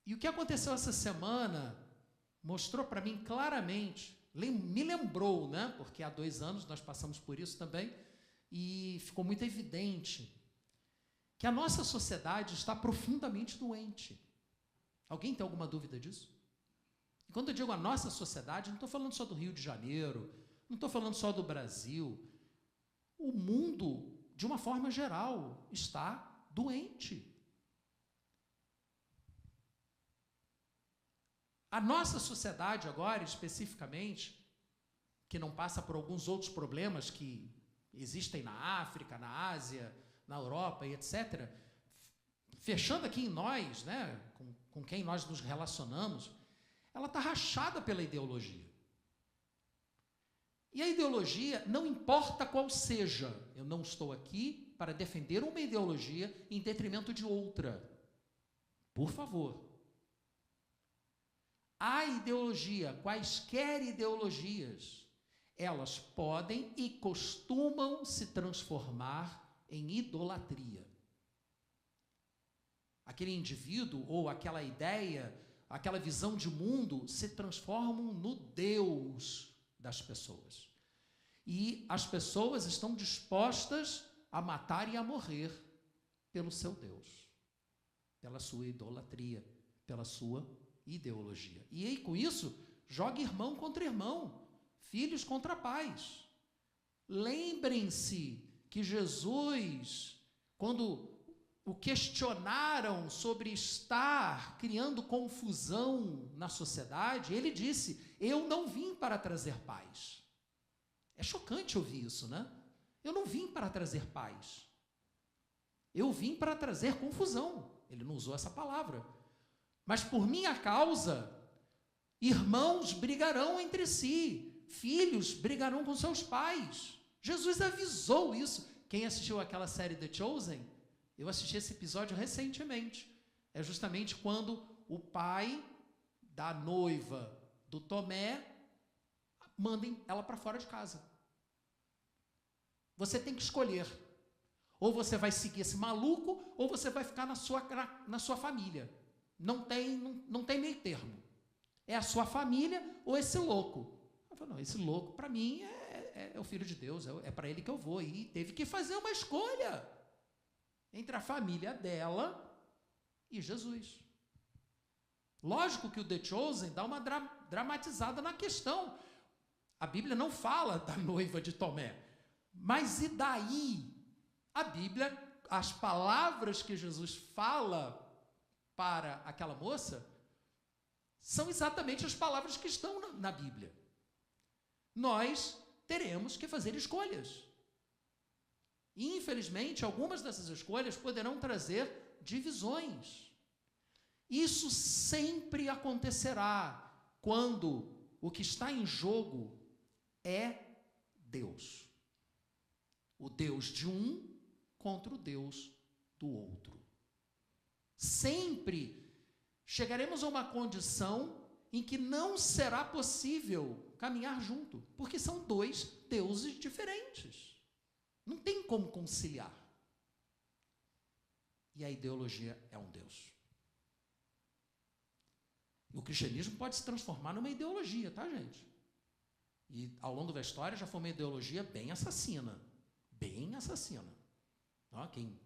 E o que aconteceu essa semana mostrou para mim claramente, me lembrou, né? Porque há 2 anos nós passamos por isso também, e ficou muito evidente que a nossa sociedade está profundamente doente. Alguém tem alguma dúvida disso? E quando eu digo a nossa sociedade, não estou falando só do Rio de Janeiro, não estou falando só do Brasil. O mundo, de uma forma geral, está doente. A nossa sociedade agora, especificamente, que não passa por alguns outros problemas que existem na África, na Ásia, na Europa e etc., fechando aqui em nós, né, com quem nós nos relacionamos, ela está rachada pela ideologia. E a ideologia, não importa qual seja, eu não estou aqui para defender uma ideologia em detrimento de outra. Por favor. A ideologia, quaisquer ideologias, elas podem e costumam se transformar em idolatria. Aquele indivíduo ou aquela ideia, aquela visão de mundo se transformam no Deus das pessoas. E as pessoas estão dispostas a matar e a morrer pelo seu Deus, pela sua idolatria, pela sua ideologia. E aí, com isso, joga irmão contra irmão, filhos contra pais. Lembrem-se que Jesus, quando o questionaram sobre estar criando confusão na sociedade, ele disse: eu não vim para trazer paz. É chocante ouvir isso, né? Eu não vim para trazer paz. Eu vim para trazer confusão. Ele não usou essa palavra. Mas por minha causa, irmãos brigarão entre si, filhos brigarão com seus pais. Jesus avisou isso. Quem assistiu aquela série The Chosen, eu assisti esse episódio recentemente. É justamente quando o pai da noiva do Tomé manda ela para fora de casa. Você tem que escolher. Ou você vai seguir esse maluco, ou você vai ficar na sua família. Não tem meio termo. É a sua família ou esse louco. Eu falei, não, esse louco para mim é o Filho de Deus, é para ele que eu vou. E teve que fazer uma escolha entre a família dela e Jesus. Lógico que o The Chosen dá uma dramatizada na questão. A Bíblia não fala da noiva de Tomé. Mas e daí? A Bíblia, as palavras que Jesus fala para aquela moça, são exatamente as palavras que estão na Bíblia. Nós teremos que fazer escolhas. E, infelizmente, algumas dessas escolhas poderão trazer divisões. Isso sempre acontecerá quando o que está em jogo é Deus. O Deus de um contra o Deus do outro. Sempre chegaremos a uma condição em que não será possível caminhar junto, porque são 2 deuses diferentes. Não tem como conciliar. E a ideologia é um Deus. O cristianismo pode se transformar numa ideologia, tá, gente? E ao longo da história já foi uma ideologia bem assassina. Bem assassina. Ó, quem,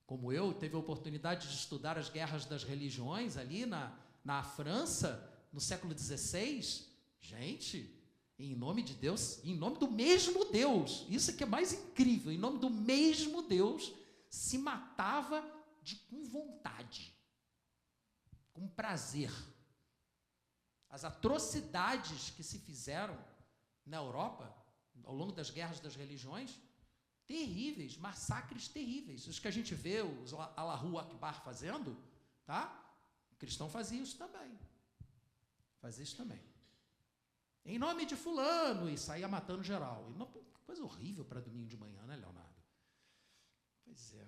como eu, teve a oportunidade de estudar as guerras das religiões ali na França, no século XVI, gente, em nome de Deus, em nome do mesmo Deus, isso que é mais incrível, em nome do mesmo Deus, se matava com vontade, com prazer. As atrocidades que se fizeram na Europa, ao longo das guerras das religiões, terríveis, massacres terríveis. Os que a gente vê, os Allahu Akbar fazendo, tá? O cristão fazia isso também. Fazia isso também. Em nome de fulano, e saía matando geral. E não, coisa horrível para domingo de manhã, né, Leonardo? Pois é.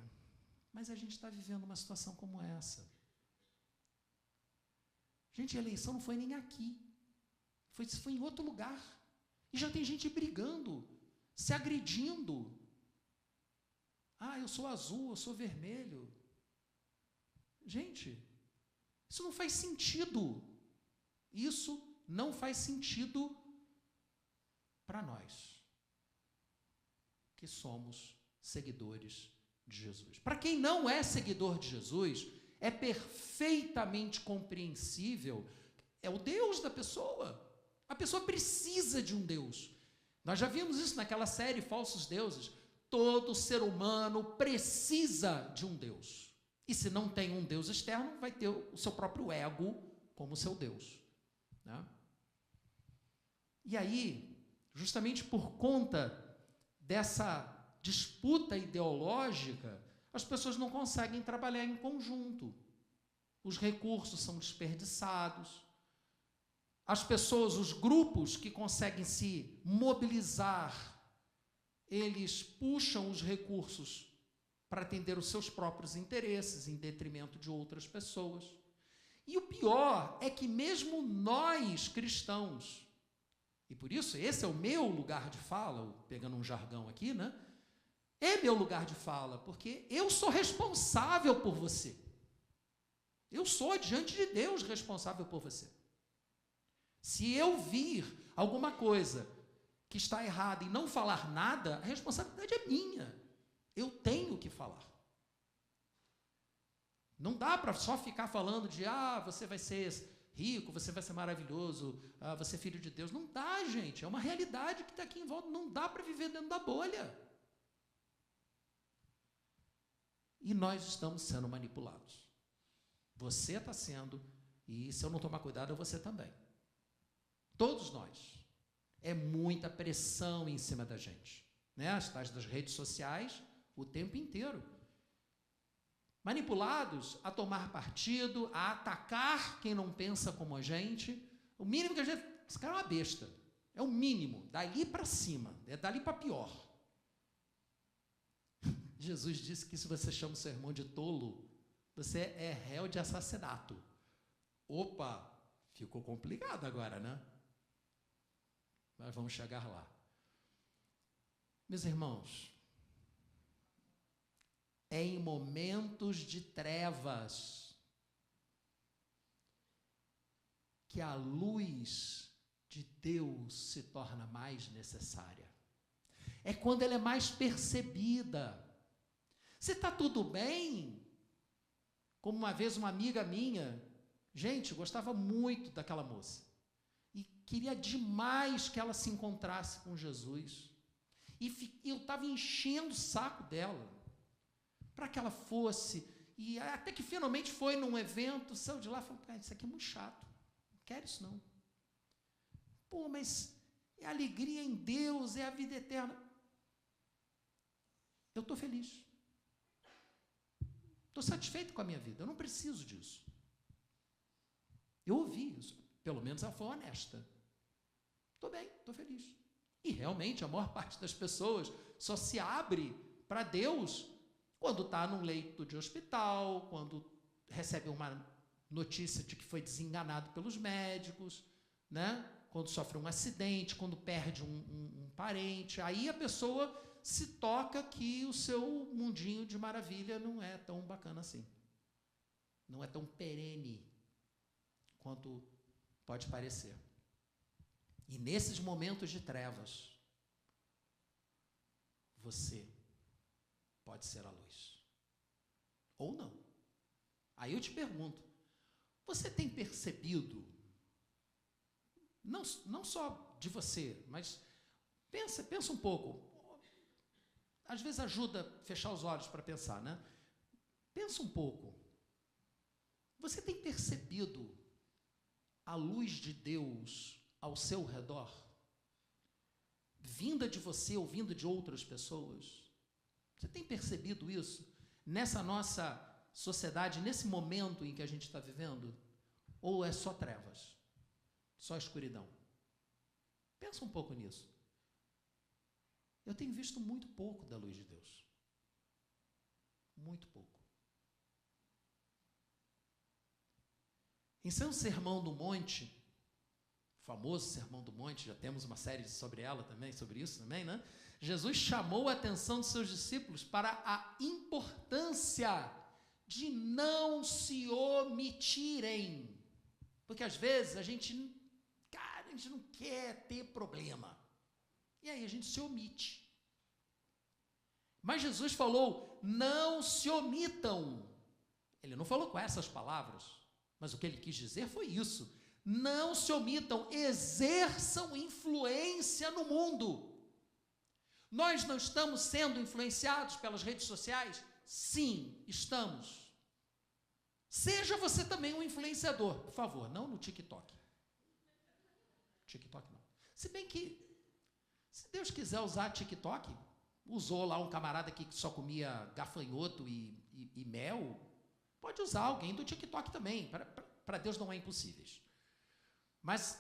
Mas a gente está vivendo uma situação como essa. Gente, a eleição não foi nem aqui. Foi em outro lugar. E já tem gente brigando, se agredindo. Ah, eu sou azul, eu sou vermelho. Gente, Isso não faz sentido. Isso não faz sentido para nós, que somos seguidores de Jesus. Para quem não é seguidor de Jesus, é perfeitamente compreensível, é o Deus da pessoa. A pessoa precisa de um Deus. Nós já vimos isso naquela série Falsos Deuses. Todo ser humano precisa de um Deus. E se não tem um Deus externo, vai ter o seu próprio ego como seu Deus, né? E aí, justamente por conta dessa disputa ideológica, as pessoas não conseguem trabalhar em conjunto. Os recursos são desperdiçados. As pessoas, os grupos que conseguem se mobilizar, eles puxam os recursos para atender os seus próprios interesses, em detrimento de outras pessoas. E o pior é que mesmo nós, cristãos, e por isso esse é o meu lugar de fala, pegando um jargão aqui, né? É meu lugar de fala, porque eu sou responsável por você. Eu sou, diante de Deus, responsável por você. Se eu vir alguma coisa que está errada e não falar nada, a responsabilidade é minha. Eu tenho que falar. Não dá para só ficar falando de, você vai ser rico, você vai ser maravilhoso, você é filho de Deus. Não dá, gente. É uma realidade que está aqui em volta. Não dá para viver dentro da bolha. E nós estamos sendo manipulados. Você está sendo, e se eu não tomar cuidado, você também. Todos nós. É muita pressão em cima da gente, né? As tais das redes sociais, o tempo inteiro. Manipulados a tomar partido, a atacar quem não pensa como a gente. O mínimo que a gente... Esse cara é uma besta. É o mínimo. Dali para cima. É dali para pior. Jesus disse que se você chama o seu irmão de tolo, você é réu de assassinato. Opa! Ficou complicado agora, né? Mas vamos chegar lá. Meus irmãos, é em momentos de trevas que a luz de Deus se torna mais necessária. É quando ela é mais percebida. Se está tudo bem, como uma vez uma amiga minha, gente, gostava muito daquela moça, e queria demais que ela se encontrasse com Jesus, e eu estava enchendo o saco dela, para que ela fosse, e até que finalmente foi num evento, saiu de lá e falou, isso aqui é muito chato, não quero isso não. Pô, mas é alegria em Deus, é a vida eterna. Eu estou feliz. Estou satisfeito com a minha vida, eu não preciso disso. Eu ouvi isso, pelo menos ela foi honesta. Estou bem, estou feliz. E realmente a maior parte das pessoas só se abre para Deus quando está num leito de hospital, quando recebe uma notícia de que foi desenganado pelos médicos, né? Quando sofre um acidente, quando perde um parente. Aí a pessoa se toca que o seu mundinho de maravilha não é tão bacana assim. Não é tão perene quanto pode parecer. E nesses momentos de trevas, você pode ser a luz. Ou não. Aí eu te pergunto, você tem percebido, não só de você, mas pensa um pouco. Às vezes ajuda a fechar os olhos para pensar, né? Pensa um pouco. Você tem percebido a luz de Deus ao seu redor? Vinda de você ou vinda de outras pessoas? Você tem percebido isso nessa nossa sociedade, nesse momento em que a gente está vivendo? Ou é só trevas? Só escuridão? Pensa um pouco nisso. Eu tenho visto muito pouco da luz de Deus. Muito pouco. Em seu Sermão do Monte, famoso Sermão do Monte, já temos uma série sobre ela também, sobre isso também, né? Jesus chamou a atenção dos seus discípulos para a importância de não se omitirem. Porque às vezes a gente não quer ter problema. E aí a gente se omite. Mas Jesus falou, não se omitam. Ele não falou com essas palavras, mas o que ele quis dizer foi isso. Não se omitam, exerçam influência no mundo. Nós não estamos sendo influenciados pelas redes sociais? Sim, estamos. Seja você também um influenciador, por favor, não no TikTok. TikTok não. Se bem que, se Deus quiser usar TikTok, usou lá um camarada aqui que só comia gafanhoto e mel, pode usar alguém do TikTok também. Para Deus não é impossíveis. Mas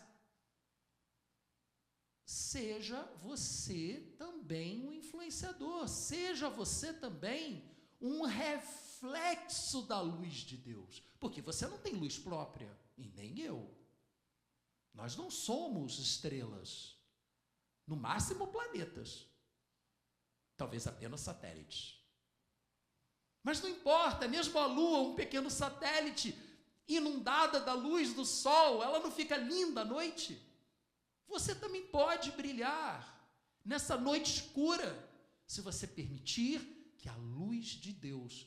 seja você também um influenciador, seja você também um reflexo da luz de Deus, porque você não tem luz própria, e nem eu. Nós não somos estrelas, no máximo planetas, talvez apenas satélites. Mas não importa, mesmo a Lua, um pequeno satélite, inundada da luz do sol, ela não fica linda à noite? Você também pode brilhar nessa noite escura, se você permitir que a luz de Deus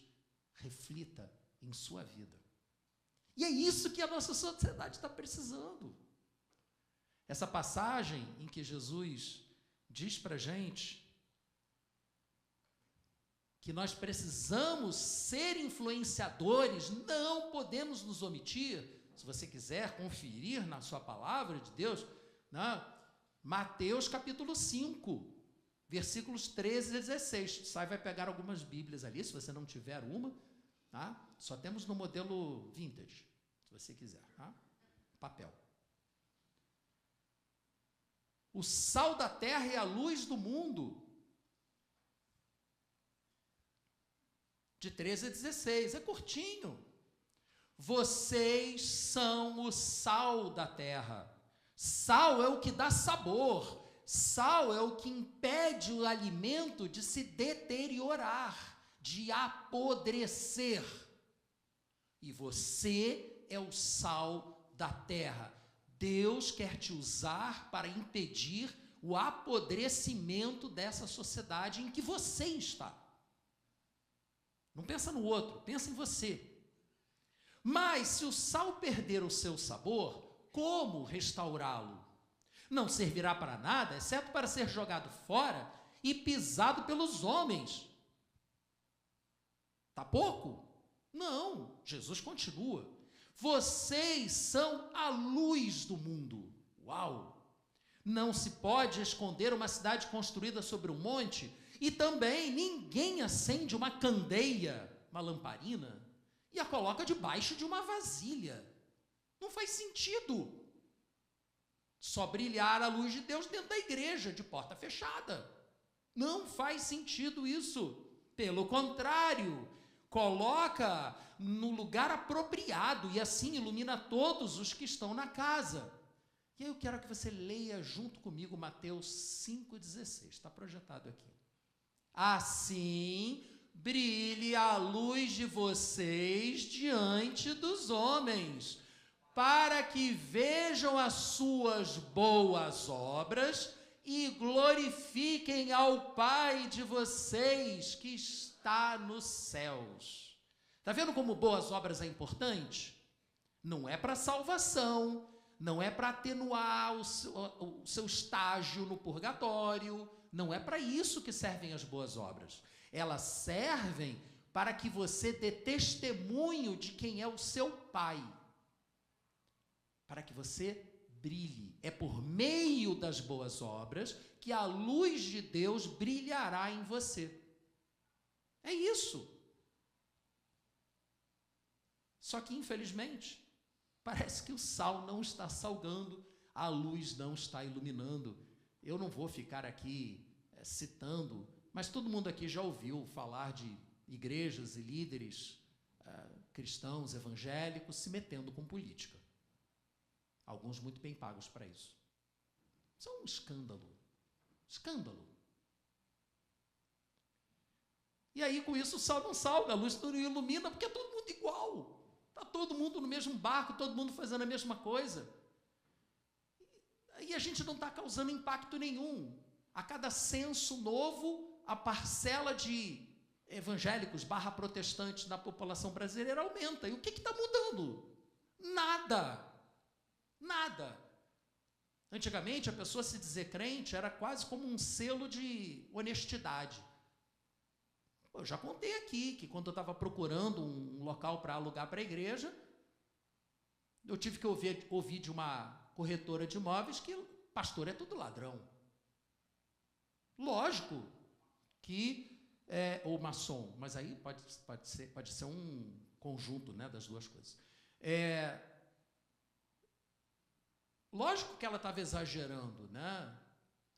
reflita em sua vida. E é isso que a nossa sociedade está precisando. Essa passagem em que Jesus diz para a gente que nós precisamos ser influenciadores, não podemos nos omitir. Se você quiser conferir na sua palavra de Deus, Mateus capítulo 5, versículos 13 e 16. Sai, vai pegar algumas bíblias ali, se você não tiver uma, tá? Só temos no modelo vintage, se você quiser, tá? Papel. O sal da terra é a luz do mundo. De 13 a 16, é curtinho. Vocês são o sal da terra. Sal é o que dá sabor. Sal é o que impede o alimento de se deteriorar, de apodrecer. E você é o sal da terra. Deus quer te usar para impedir o apodrecimento dessa sociedade em que você está. Não pensa no outro, pensa em você. Mas se o sal perder o seu sabor, como restaurá-lo? Não servirá para nada, exceto para ser jogado fora e pisado pelos homens. Tá pouco? Não, Jesus continua. Vocês são a luz do mundo. Uau! Não se pode esconder uma cidade construída sobre um monte, e também ninguém acende uma candeia, uma lamparina, e a coloca debaixo de uma vasilha. Não faz sentido. Só brilhar a luz de Deus dentro da igreja, de porta fechada. Não faz sentido isso. Pelo contrário, coloca no lugar apropriado e assim ilumina todos os que estão na casa. E aí eu quero que você leia junto comigo Mateus 5,16. Está projetado aqui. Assim brilhe a luz de vocês diante dos homens, para que vejam as suas boas obras e glorifiquem ao Pai de vocês que está nos céus. Está vendo como boas obras é importante? Não é para salvação, não é para atenuar o seu estágio no purgatório, não é para isso que servem as boas obras. Elas servem para que você dê testemunho de quem é o seu Pai, para que você brilhe. É por meio das boas obras que a luz de Deus brilhará em você. É isso. Só que, infelizmente, parece que o sal não está salgando, a luz não está iluminando. Eu não vou ficar aqui citando, mas todo mundo aqui já ouviu falar de igrejas e líderes cristãos, evangélicos, se metendo com política. Alguns muito bem pagos para isso. Isso é um escândalo. Escândalo. E aí, com isso, o sal não salga, a luz não ilumina, porque é todo mundo igual. Está todo mundo no mesmo barco, todo mundo fazendo a mesma coisa. E a gente não está causando impacto nenhum. A cada censo novo, a parcela de evangélicos / protestantes na população brasileira aumenta. E o que está mudando? Nada. Nada. Antigamente, a pessoa se dizer crente era quase como um selo de honestidade. Eu já contei aqui que quando eu estava procurando um local para alugar para a igreja, eu tive que ouvir de uma corretora de imóveis que pastor é tudo ladrão. Lógico que ou maçom, mas aí pode ser um conjunto, né, das duas coisas. Lógico que ela estava exagerando, né?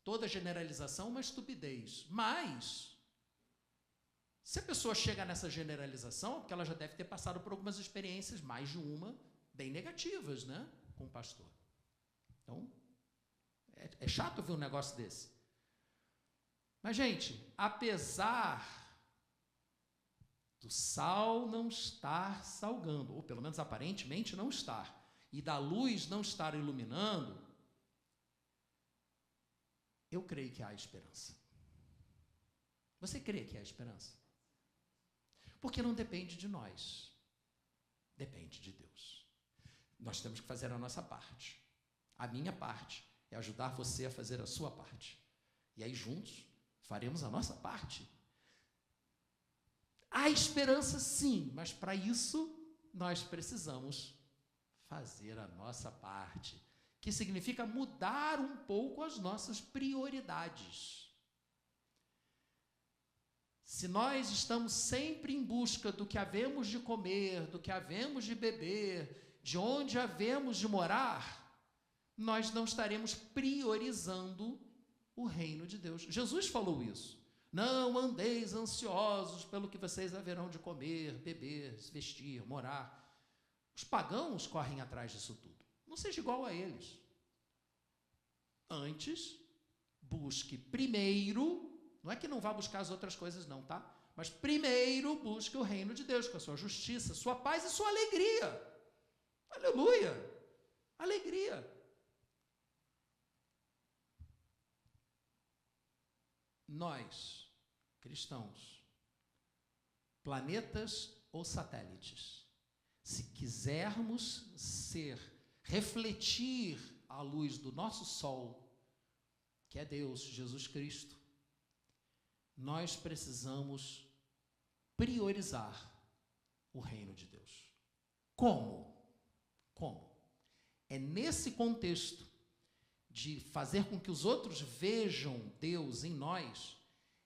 Toda generalização é uma estupidez, mas se a pessoa chega nessa generalização, porque ela já deve ter passado por algumas experiências, mais de uma, bem negativas, né, com o pastor. Então, é chato ver um negócio desse. Mas, gente, apesar do sal não estar salgando, ou pelo menos aparentemente não estar, e da luz não estar iluminando, eu creio que há esperança. Você crê que há esperança? Porque não depende de nós, depende de Deus. Nós temos que fazer a nossa parte. A minha parte é ajudar você a fazer a sua parte. E aí, juntos, faremos a nossa parte. Há esperança, sim, mas para isso nós precisamos fazer a nossa parte, que significa mudar um pouco as nossas prioridades. Se nós estamos sempre em busca do que havemos de comer, do que havemos de beber, de onde havemos de morar, nós não estaremos priorizando o reino de Deus. Jesus falou isso. Não andeis ansiosos pelo que vocês haverão de comer, beber, se vestir, morar. Os pagãos correm atrás disso tudo. Não seja igual a eles. Antes, busque primeiro, não é que não vá buscar as outras coisas não, tá? Mas primeiro busque o reino de Deus, com a sua justiça, sua paz e sua alegria. Aleluia! Alegria. Nós, cristãos, planetas ou satélites, se quisermos refletir a luz do nosso sol, que é Deus, Jesus Cristo, nós precisamos priorizar o reino de Deus. Como? Como? É nesse contexto de fazer com que os outros vejam Deus em nós,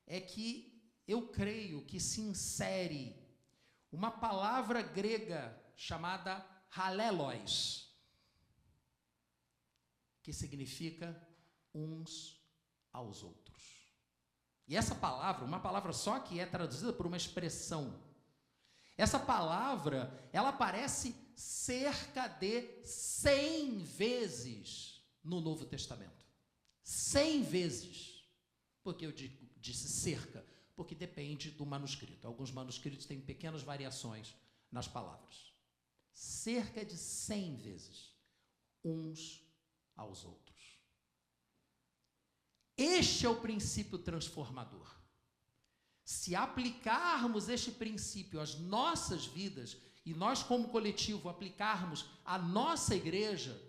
é que eu creio que se insere uma palavra grega chamada halelos, que significa uns aos outros. E essa palavra, uma palavra só que é traduzida por uma expressão. Essa palavra, ela aparece cerca de 100 vezes no Novo Testamento. 100 vezes. Por que eu disse cerca? Porque depende do manuscrito. Alguns manuscritos têm pequenas variações nas palavras. Cerca de 100 vezes. Uns aos outros. Este é o princípio transformador. Se aplicarmos este princípio às nossas vidas, e nós como coletivo aplicarmos à nossa igreja,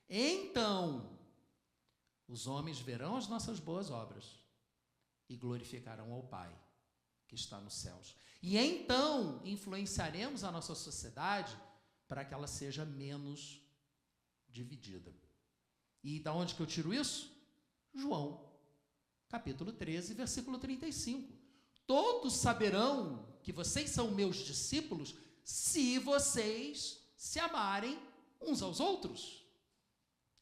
então os homens verão as nossas boas obras e glorificarão ao Pai que está nos céus. E então influenciaremos a nossa sociedade para que ela seja menos dividida. E da onde que eu tiro isso? João, capítulo 13, versículo 35. Todos saberão que vocês são meus discípulos se vocês se amarem uns aos outros.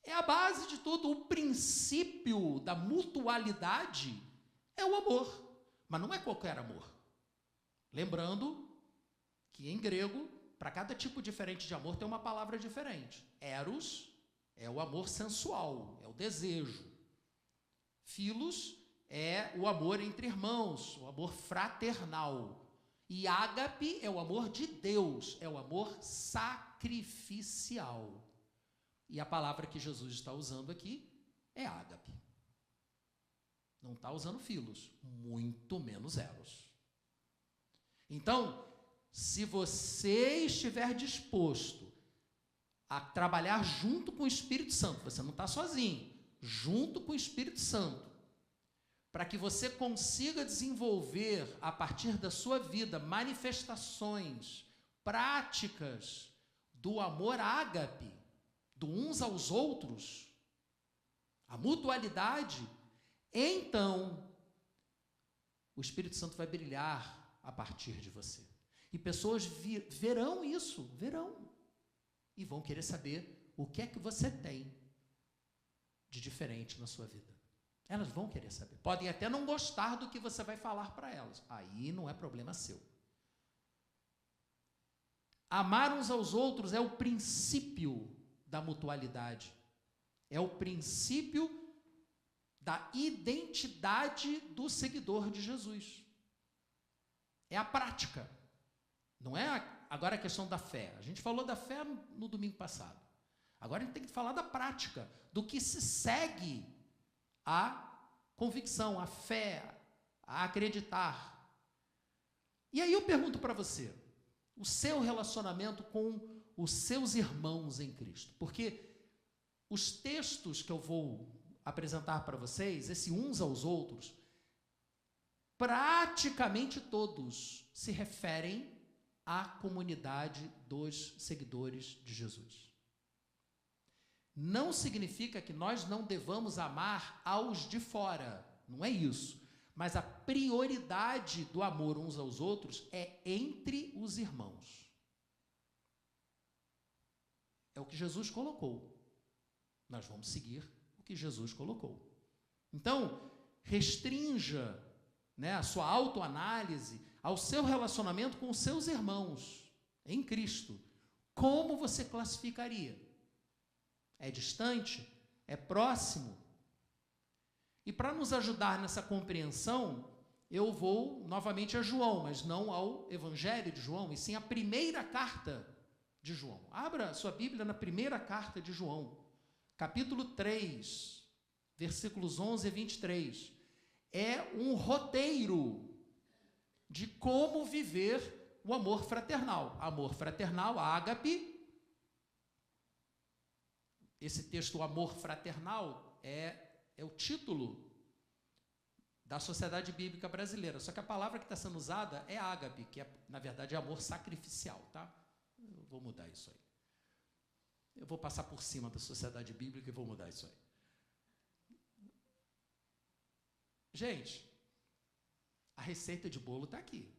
É a base de tudo. O princípio da mutualidade é o amor. Mas não é qualquer amor. Lembrando que em grego, para cada tipo diferente de amor, tem uma palavra diferente. Eros é o amor sensual, é o desejo. Philos é o amor entre irmãos, o amor fraternal. E ágape é o amor de Deus, é o amor sacrificial. E a palavra que Jesus está usando aqui é ágape. Não está usando filos, muito menos eros. Então, se você estiver disposto a trabalhar junto com o Espírito Santo, você não está sozinho, junto com o Espírito Santo, para que você consiga desenvolver, a partir da sua vida, manifestações, práticas do amor ágape, do uns aos outros, a mutualidade, então o Espírito Santo vai brilhar a partir de você. E pessoas verão isso, e vão querer saber o que é que você tem de diferente na sua vida. Elas vão querer saber. Podem até não gostar do que você vai falar para elas. Aí não é problema seu. Amar uns aos outros é o princípio da mutualidade. É o princípio da identidade do seguidor de Jesus. É a prática. Não é agora a questão da fé. A gente falou da fé no domingo passado. Agora a gente tem que falar da prática, do que se segue a convicção, a fé, a acreditar. E aí eu pergunto para você, o seu relacionamento com os seus irmãos em Cristo. Porque os textos que eu vou apresentar para vocês, esse uns aos outros, praticamente todos se referem à comunidade dos seguidores de Jesus. Não significa que nós não devamos amar aos de fora, não é isso. Mas a prioridade do amor uns aos outros é entre os irmãos. É o que Jesus colocou. Nós vamos seguir o que Jesus colocou. Então, restrinja, a sua autoanálise ao seu relacionamento com os seus irmãos em Cristo. Como você classificaria? É distante? É próximo? E para nos ajudar nessa compreensão, eu vou novamente a João, mas não ao Evangelho de João, e sim à primeira carta de João. Abra sua Bíblia na primeira carta de João, capítulo 3, versículos 11 e 23. É um roteiro de como viver o amor fraternal. Amor fraternal, ágape. Esse texto, o amor fraternal, é o título da Sociedade Bíblica Brasileira. Só que a palavra que está sendo usada é ágape, que na verdade é amor sacrificial, tá? Eu vou mudar isso aí. Eu vou passar por cima da Sociedade Bíblica e vou mudar isso aí. Gente, a receita de bolo está aqui.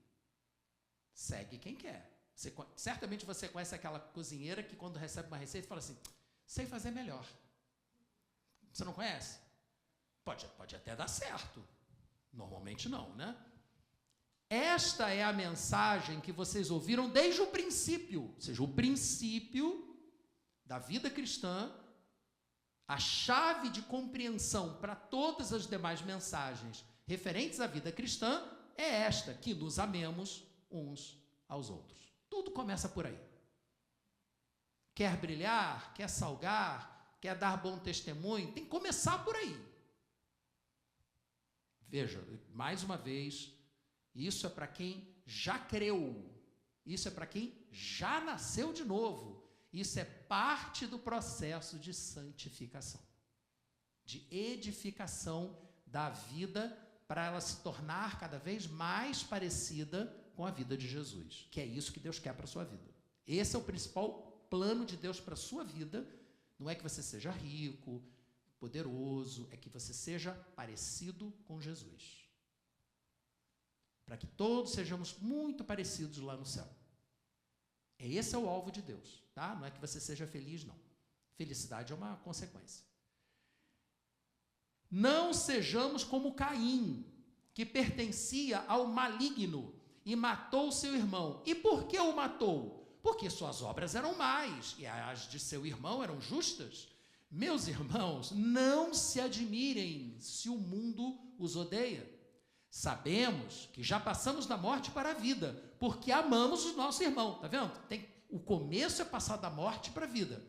Segue quem quer. Certamente você conhece aquela cozinheira que quando recebe uma receita fala assim, sei fazer melhor. Você não conhece? Pode até dar certo. Normalmente não, né? Esta é a mensagem que vocês ouviram desde o princípio. Ou seja, o princípio da vida cristã, a chave de compreensão para todas as demais mensagens referentes à vida cristã é esta, que nos amemos uns aos outros. Tudo começa por aí. Quer brilhar, quer salgar, quer dar bom testemunho, tem que começar por aí. Veja, mais uma vez, isso é para quem já creu, isso é para quem já nasceu de novo, isso é parte do processo de santificação, de edificação da vida para ela se tornar cada vez mais parecida com a vida de Jesus, que é isso que Deus quer para a sua vida. Esse é o principal plano de Deus para a sua vida. Não é que você seja rico, poderoso, é que você seja parecido com Jesus. Para que todos sejamos muito parecidos lá no céu. Esse é o alvo de Deus, tá? Não é que você seja feliz, não. Felicidade é uma consequência. Não sejamos como Caim, que pertencia ao maligno e matou seu irmão. E por que o matou? Porque suas obras eram más e as de seu irmão eram justas. Meus irmãos, não se admirem se o mundo os odeia. Sabemos que já passamos da morte para a vida, porque amamos o nosso irmão. Está vendo? O começo é passar da morte para a vida.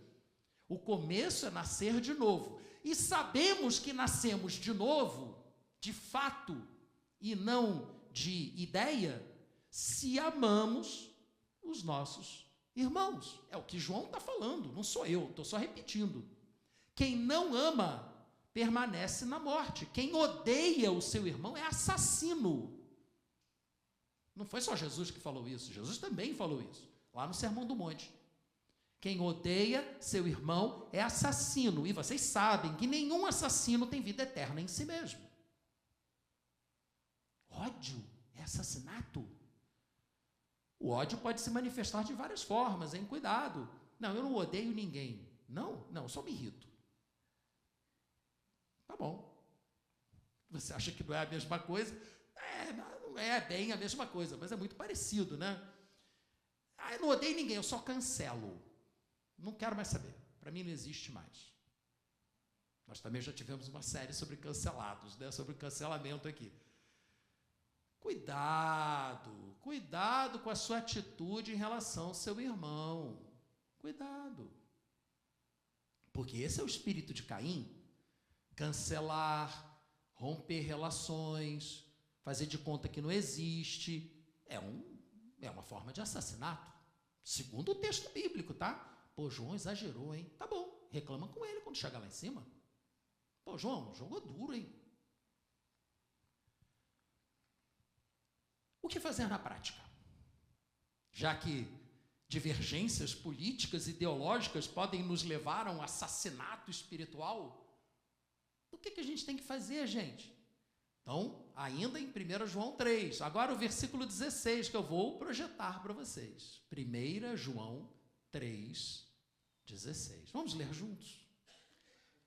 O começo é nascer de novo. E sabemos que nascemos de novo, de fato, e não de ideia, se amamos os nossos irmãos. É o que João está falando, não sou eu, estou só repetindo. Quem não ama permanece na morte. Quem odeia o seu irmão é assassino. Não foi só Jesus que falou isso, Jesus também falou isso, lá no Sermão do Monte. Quem odeia seu irmão é assassino. E vocês sabem que nenhum assassino tem vida eterna em si mesmo. Ódio é assassinato. O ódio pode se manifestar de várias formas, hein? Cuidado. Não, eu não odeio ninguém. Não, eu só me irrito. Tá bom. Você acha que não é a mesma coisa? Não é bem a mesma coisa, mas é muito parecido, né? Eu não odeio ninguém, eu só cancelo. Não quero mais saber. Para mim não existe mais. Nós também já tivemos uma série sobre cancelados, né? Sobre cancelamento aqui. Cuidado com a sua atitude em relação ao seu irmão. Cuidado. Porque esse é o espírito de Caim. Cancelar, romper relações, fazer de conta que não existe, é uma forma de assassinato, segundo o texto bíblico, tá? Pô, João exagerou, hein? Tá bom, reclama com ele quando chegar lá em cima. Pô, João, jogou duro, hein? O que fazer na prática? Já que divergências políticas e ideológicas podem nos levar a um assassinato espiritual, o que a gente tem que fazer, gente? Então, ainda em 1 João 3, agora o versículo 16, que eu vou projetar para vocês. 1 João 3, 16. Vamos ler juntos?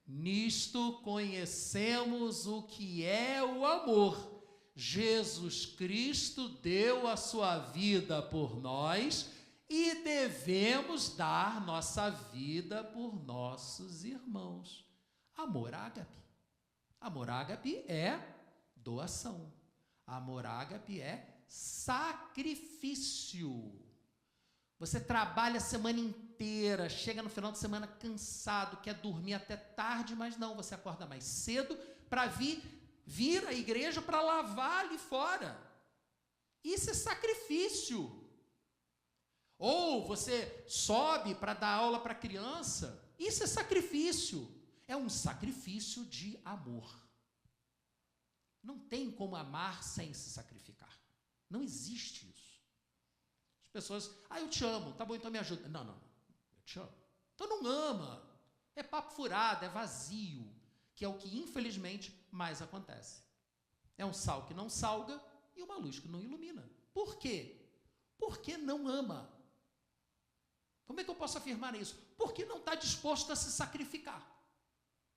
Nisto conhecemos o que é o amor. Jesus Cristo deu a sua vida por nós e devemos dar nossa vida por nossos irmãos. Amor ágape. Amor ágape é doação. Amor ágape é sacrifício. Você trabalha a semana inteira, chega no final de semana cansado, quer dormir até tarde, mas não, você acorda mais cedo para vir à igreja para lavar ali fora. Isso é sacrifício. Ou você sobe para dar aula para criança, isso é sacrifício. É um sacrifício de amor. Não tem como amar sem se sacrificar. Não existe isso. As pessoas, eu te amo, tá bom, então me ajuda. Não, eu te amo. Então não ama. É papo furado, é vazio, que é o que infelizmente mais acontece. É um sal que não salga e uma luz que não ilumina. Por quê? Porque não ama. Como é que eu posso afirmar isso? Porque não está disposto a se sacrificar.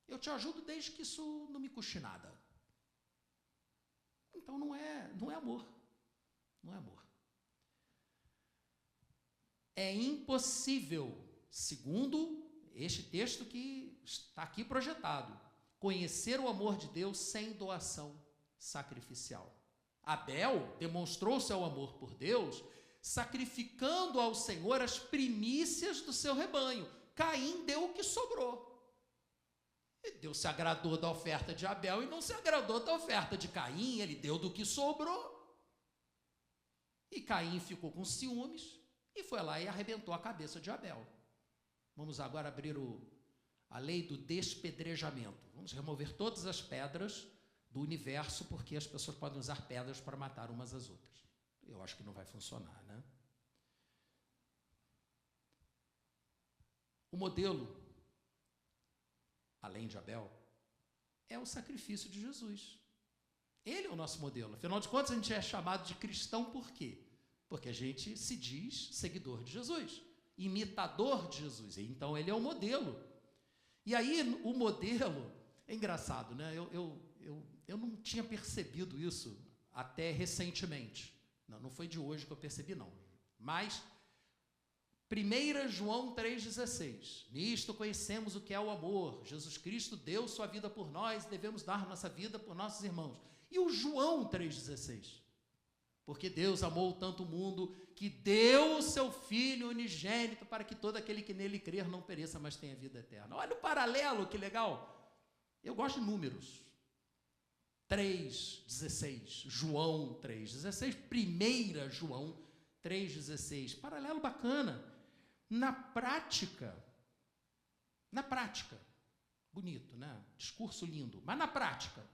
Eu te ajudo desde que isso não me custe nada. Então não é amor. Não é amor. É impossível, segundo este texto que está aqui projetado, conhecer o amor de Deus sem doação sacrificial. Abel demonstrou seu amor por Deus sacrificando ao Senhor as primícias do seu rebanho. Caim deu o que sobrou. E Deus se agradou da oferta de Abel e não se agradou da oferta de Caim, ele deu do que sobrou. E Caim ficou com ciúmes e foi lá e arrebentou a cabeça de Abel. Vamos agora abrir a lei do despedrejamento. Vamos remover todas as pedras do universo, porque as pessoas podem usar pedras para matar umas às outras. Eu acho que não vai funcionar, né? O modelo, além de Abel, é o sacrifício de Jesus. Ele é o nosso modelo. Afinal de contas, a gente é chamado de cristão por quê? Porque a gente se diz seguidor de Jesus, imitador de Jesus. Então, ele é o modelo. E aí, o modelo... É engraçado, né? Eu não tinha percebido isso até recentemente. Não foi de hoje que eu percebi, não. Mas, 1 João 3,16. Nisto conhecemos o que é o amor. Jesus Cristo deu sua vida por nós e devemos dar nossa vida por nossos irmãos. E o João 3,16. Porque Deus amou tanto o mundo que deu o seu Filho unigênito para que todo aquele que nele crer não pereça, mas tenha vida eterna. Olha o paralelo, que legal. Eu gosto de números. 3,16. João 3,16. 1 João 3,16. Paralelo bacana. Na prática, bonito, né? Discurso lindo, mas na prática,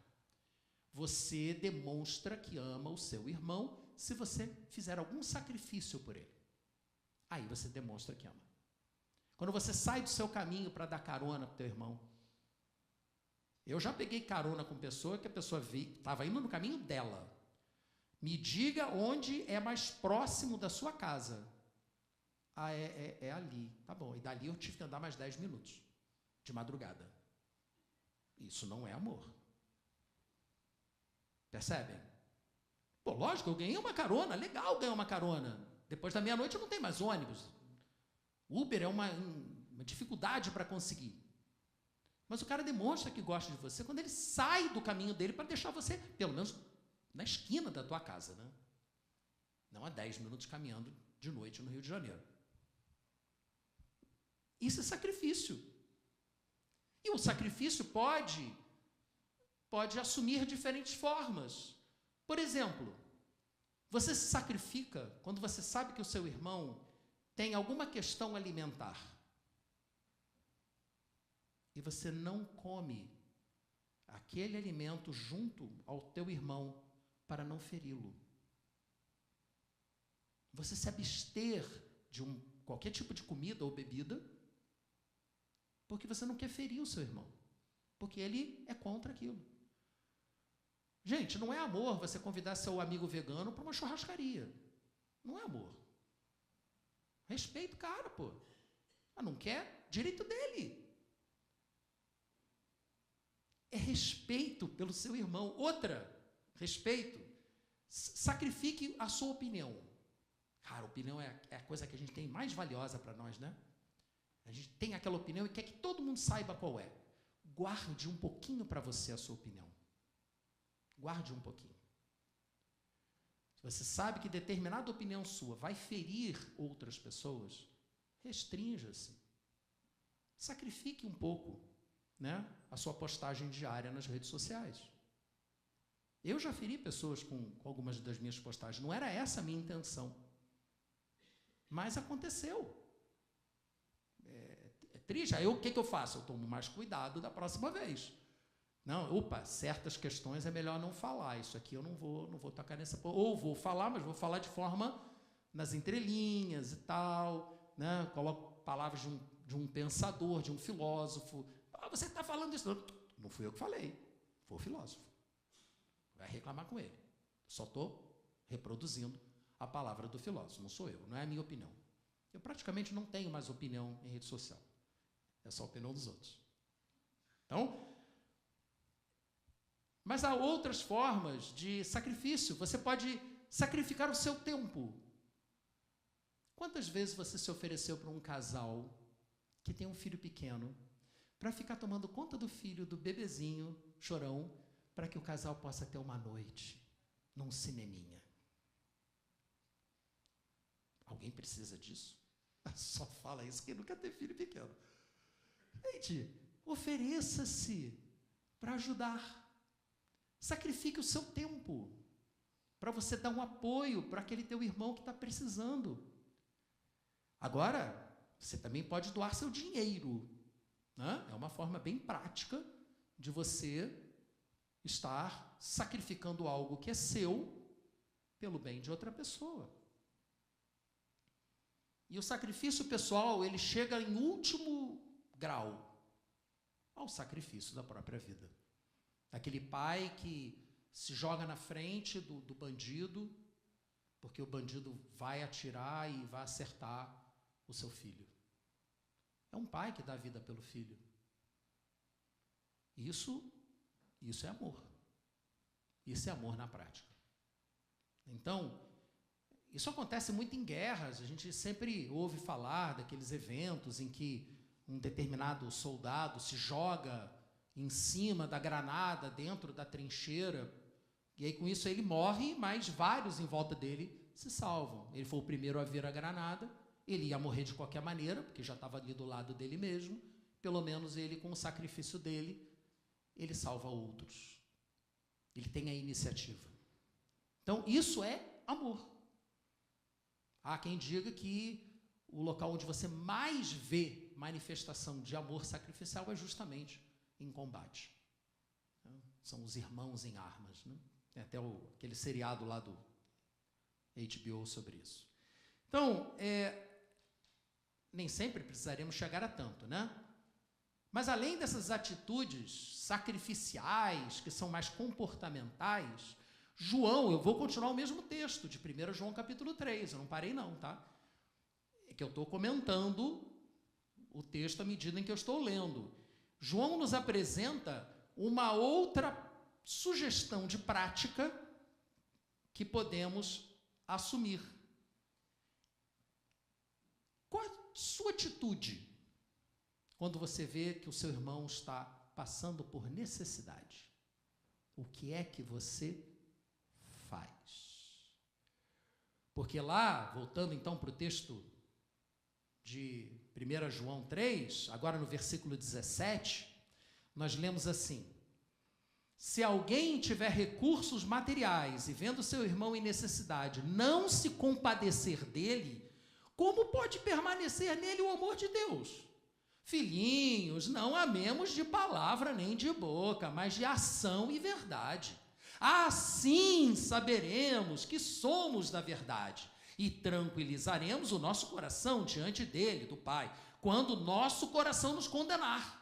você demonstra que ama o seu irmão se você fizer algum sacrifício por ele. Aí você demonstra que ama. Quando você sai do seu caminho para dar carona para o teu irmão. Eu já peguei carona com pessoa que a pessoa estava indo no caminho dela. Me diga onde é mais próximo da sua casa. Ah, é ali. Tá bom. E dali eu tive que andar mais 10 minutos. De madrugada. Isso não é amor. Percebem? Pô, lógico, eu ganhei uma carona. Legal ganhar uma carona. Depois da meia-noite eu não tenho mais ônibus. Uber é uma dificuldade para conseguir. Mas o cara demonstra que gosta de você quando ele sai do caminho dele para deixar você, pelo menos, na esquina da tua casa, né? Não a 10 minutos caminhando de noite no Rio de Janeiro. Isso é sacrifício. E o sacrifício pode assumir diferentes formas. Por exemplo, você se sacrifica quando você sabe que o seu irmão tem alguma questão alimentar. E você não come aquele alimento junto ao teu irmão para não feri-lo. Você se abster de qualquer tipo de comida ou bebida porque você não quer ferir o seu irmão, porque ele é contra aquilo. Gente, não é amor você convidar seu amigo vegano para uma churrascaria. Não é amor. Respeita o cara, pô. Não quer? Direito dele. É respeito pelo seu irmão. Outra, respeito. Sacrifique a sua opinião. Cara, a opinião é a coisa que a gente tem mais valiosa para nós, né? A gente tem aquela opinião e quer que todo mundo saiba qual é. Guarde um pouquinho para você a sua opinião. Guarde um pouquinho. Se você sabe que determinada opinião sua vai ferir outras pessoas, restrinja-se. Sacrifique um pouco, né, a sua postagem diária nas redes sociais. Eu já feri pessoas com algumas das minhas postagens. Não era essa a minha intenção. Mas aconteceu. É triste. Aí o que eu faço? Eu tomo mais cuidado da próxima vez. Não, certas questões é melhor não falar. Isso aqui eu não vou tocar nessa... Ou vou falar, mas vou falar de forma nas entrelinhas e tal, né? Coloco palavras de um pensador, de um filósofo. Você está falando isso? Não fui eu que falei. Foi o filósofo. Vai reclamar com ele. Só estou reproduzindo a palavra do filósofo. Não sou eu, não é a minha opinião. Eu praticamente não tenho mais opinião em rede social. É só a opinião dos outros. Então... Mas há outras formas de sacrifício. Você pode sacrificar o seu tempo. Quantas vezes você se ofereceu para um casal que tem um filho pequeno para ficar tomando conta do filho, do bebezinho, chorão, para que o casal possa ter uma noite num cineminha? Alguém precisa disso? Só fala isso quem nunca teve filho pequeno. Gente, ofereça-se para ajudar. Sacrifique o seu tempo para você dar um apoio para aquele teu irmão que está precisando. Agora, você também pode doar seu dinheiro, né? É uma forma bem prática de você estar sacrificando algo que é seu pelo bem de outra pessoa. E o sacrifício pessoal, ele chega em último grau ao sacrifício da própria vida. Aquele pai que se joga na frente do bandido, porque o bandido vai atirar e vai acertar o seu filho. É um pai que dá vida pelo filho. Isso é amor. Isso é amor na prática. Então, isso acontece muito em guerras. A gente sempre ouve falar daqueles eventos em que um determinado soldado se joga em cima da granada, dentro da trincheira, e aí com isso ele morre, mas vários em volta dele se salvam. Ele foi o primeiro a ver a granada, ele ia morrer de qualquer maneira, porque já estava ali do lado dele mesmo, pelo menos ele, com o sacrifício dele, ele salva outros. Ele tem a iniciativa. Então, isso é amor. Há quem diga que o local onde você mais vê manifestação de amor sacrificial é justamente em combate. São os irmãos em armas, né? Tem até aquele seriado lá do HBO sobre isso. Então, nem sempre precisaremos chegar a tanto, né? Mas além dessas atitudes sacrificiais, que são mais comportamentais, João, eu vou continuar o mesmo texto, de 1 João capítulo 3, eu não parei não, tá? É que eu estou comentando o texto à medida em que eu estou lendo. João nos apresenta uma outra sugestão de prática que podemos assumir. Qual a sua atitude quando você vê que o seu irmão está passando por necessidade? O que é que você faz? Porque lá, voltando então para o texto de 1 João 3, agora no versículo 17, nós lemos assim: se alguém tiver recursos materiais e vendo seu irmão em necessidade, não se compadecer dele, como pode permanecer nele o amor de Deus? Filhinhos, não amemos de palavra nem de boca, mas de ação e verdade. Assim saberemos que somos da verdade e tranquilizaremos o nosso coração diante dele, do Pai, quando o nosso coração nos condenar.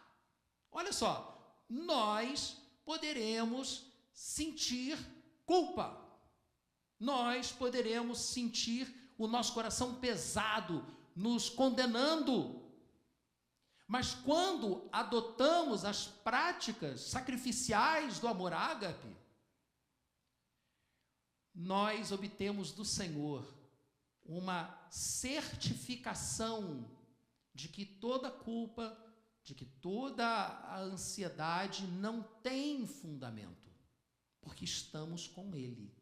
Olha só, nós poderemos sentir culpa. Nós poderemos sentir o nosso coração pesado, nos condenando. Mas quando adotamos as práticas sacrificiais do amor ágape, nós obtemos do Senhor uma certificação de que toda culpa, de que toda a ansiedade não tem fundamento, porque estamos com Ele.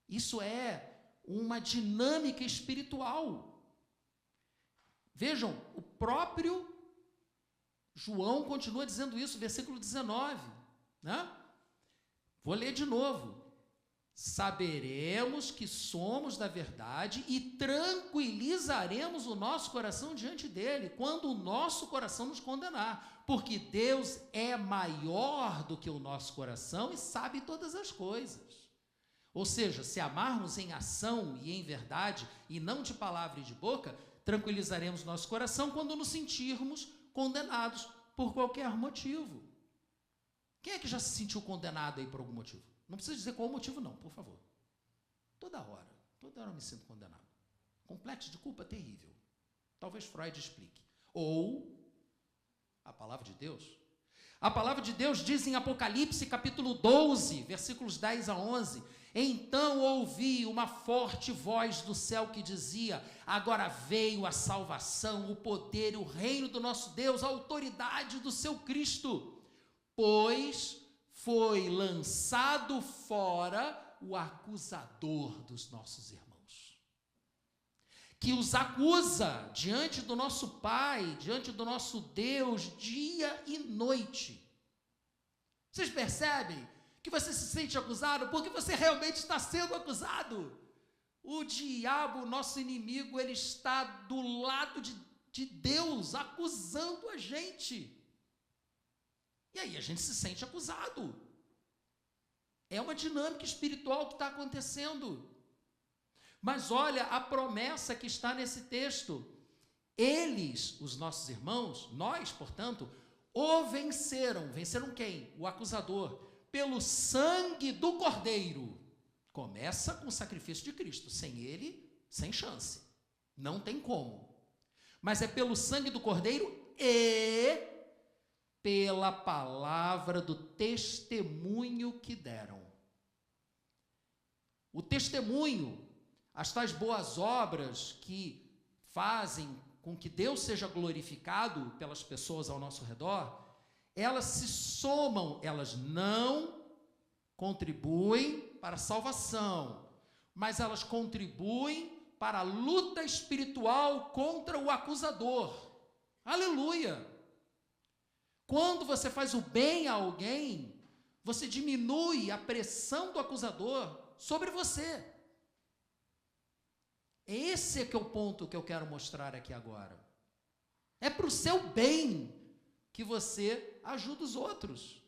Isso é uma dinâmica espiritual. Vejam, o próprio João continua dizendo isso, versículo 19, né? Vou ler de novo. Saberemos que somos da verdade e tranquilizaremos o nosso coração diante dele, quando o nosso coração nos condenar, porque Deus é maior do que o nosso coração e sabe todas as coisas. Ou seja, se amarmos em ação e em verdade, e não de palavra e de boca, tranquilizaremos nosso coração quando nos sentirmos condenados por qualquer motivo. Quem é que já se sentiu condenado aí por algum motivo? Não precisa dizer qual o motivo não, por favor. Toda hora eu me sinto condenado. Complexo de culpa terrível. Talvez Freud explique. Ou a palavra de Deus. A palavra de Deus diz em Apocalipse capítulo 12, versículos 10 a 11, então ouvi uma forte voz do céu que dizia: agora veio a salvação, o poder e o reino do nosso Deus, a autoridade do seu Cristo, pois foi lançado fora o acusador dos nossos irmãos, que os acusa diante do nosso Pai, diante do nosso Deus, dia e noite. Vocês percebem que você se sente acusado porque você realmente está sendo acusado? O diabo, nosso inimigo, ele está do lado de Deus, acusando a gente. E aí a gente se sente acusado. É uma dinâmica espiritual que está acontecendo. Mas olha a promessa que está nesse texto. Eles, os nossos irmãos, nós, portanto, o venceram. Venceram quem? O acusador. Pelo sangue do Cordeiro. Começa com o sacrifício de Cristo. Sem ele, sem chance. Não tem como. Mas é pelo sangue do Cordeiro e pela palavra do testemunho que deram. O testemunho as tais boas obras que fazem com que Deus seja glorificado pelas pessoas ao nosso redor, elas se somam, elas não contribuem para a salvação, mas elas contribuem para a luta espiritual contra o acusador. Aleluia! Quando você faz o bem a alguém, você diminui a pressão do acusador sobre você. Esse é que é o ponto que eu quero mostrar aqui agora. É para o seu bem que você ajuda os outros.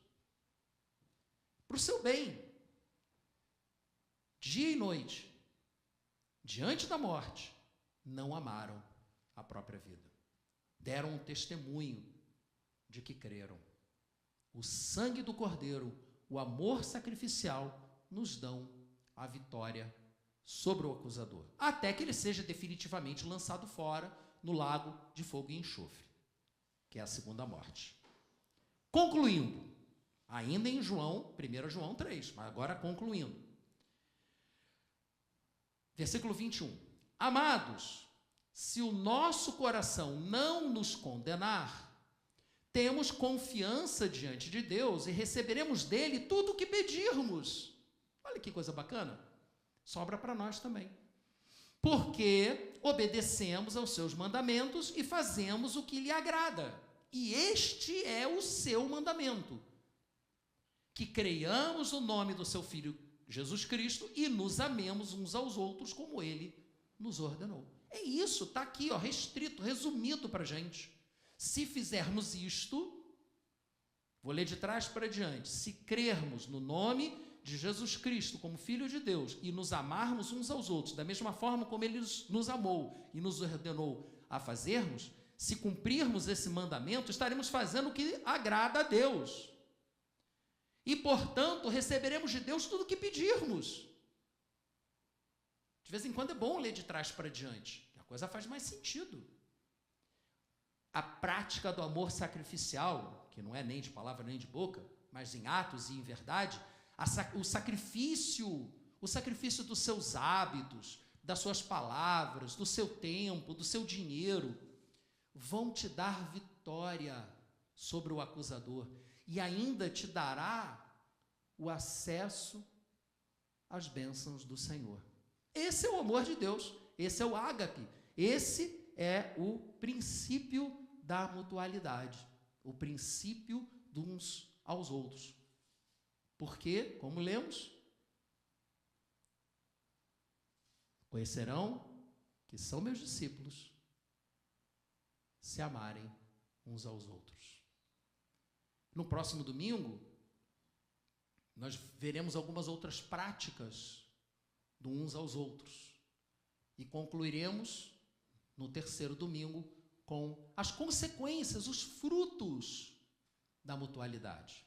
Para o seu bem. Dia e noite, diante da morte, não amaram a própria vida. Deram um testemunho de que creram. O sangue do Cordeiro, o amor sacrificial, nos dão a vitória sobre o acusador, até que ele seja definitivamente lançado fora no lago de fogo e enxofre, que é a segunda morte. Concluindo, ainda em João, 1 João 3, mas agora concluindo. Versículo 21. Amados, se o nosso coração não nos condenar, temos confiança diante de Deus e receberemos dele tudo o que pedirmos. Olha que coisa bacana. Sobra para nós também. Porque obedecemos aos seus mandamentos e fazemos o que lhe agrada. E este é o seu mandamento: que creiamos no nome do seu Filho Jesus Cristo e nos amemos uns aos outros como ele nos ordenou. É isso, está aqui, ó, restrito, resumido para a gente. Se fizermos isto, vou ler de trás para diante, se crermos no nome de Jesus Cristo como Filho de Deus e nos amarmos uns aos outros, da mesma forma como ele nos amou e nos ordenou a fazermos, se cumprirmos esse mandamento, estaremos fazendo o que agrada a Deus. E, portanto, receberemos de Deus tudo o que pedirmos. De vez em quando é bom ler de trás para diante, a coisa faz mais sentido. A prática do amor sacrificial, que não é nem de palavra nem de boca, mas em atos e em verdade, o sacrifício dos seus hábitos, das suas palavras, do seu tempo, do seu dinheiro, vão te dar vitória sobre o acusador e ainda te dará o acesso às bênçãos do Senhor. Esse é o amor de Deus, esse é o ágape, esse é o princípio da mutualidade, o princípio de uns aos outros. Porque, como lemos, conhecerão que são meus discípulos se amarem uns aos outros. No próximo domingo, nós veremos algumas outras práticas do uns aos outros e concluiremos no terceiro domingo com as consequências, os frutos da mutualidade.